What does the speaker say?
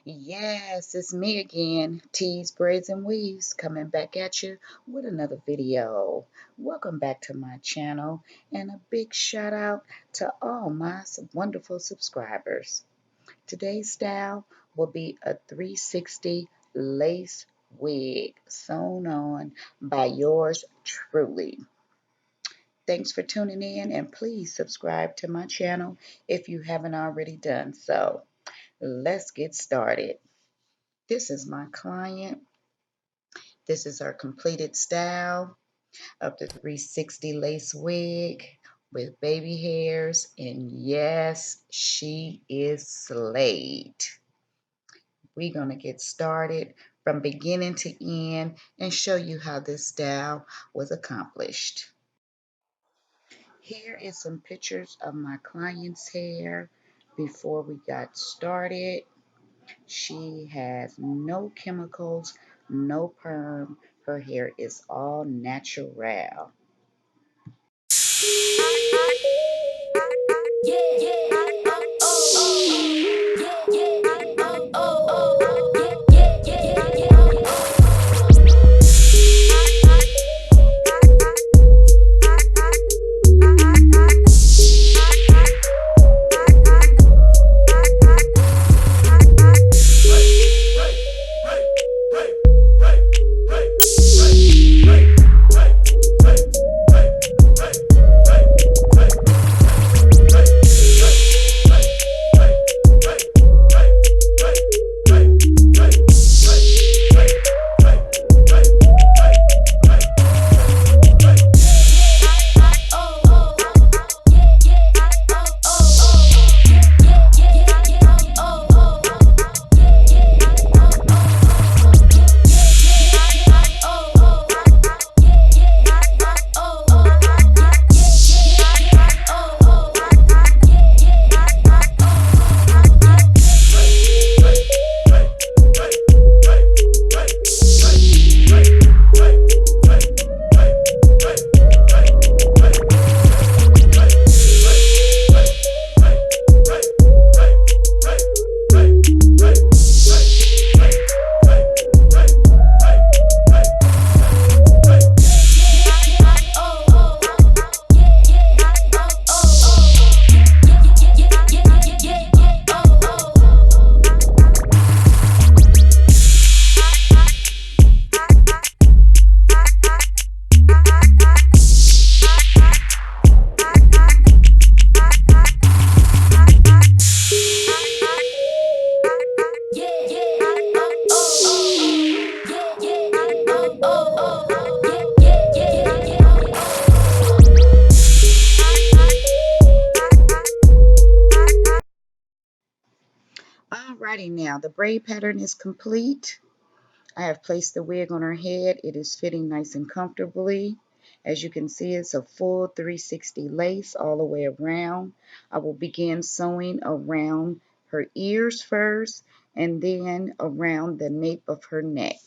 Yes, it's me again, Tees, Braids, and Weaves, coming back at you with another video. Welcome back to my channel, and a big shout out to all my wonderful subscribers. Today's style will be a 360 lace wig sewn on by yours truly. Thanks for tuning in, and please subscribe to my channel if you haven't already done so. Let's get started. This is my client. This is her completed style of the 360 lace wig with baby hairs. And yes, she is slayed. We're going to get started from beginning to end and show you how this style was accomplished. Here is some pictures of my client's hair before we got started. She has no chemicals, no perm. Her hair is all natural. Alrighty, now the braid pattern is complete. I have placed the wig on her head. It is fitting nice and comfortably. As you can see, it's a full 360 lace all the way around. I will begin sewing around her ears first and then around the nape of her neck.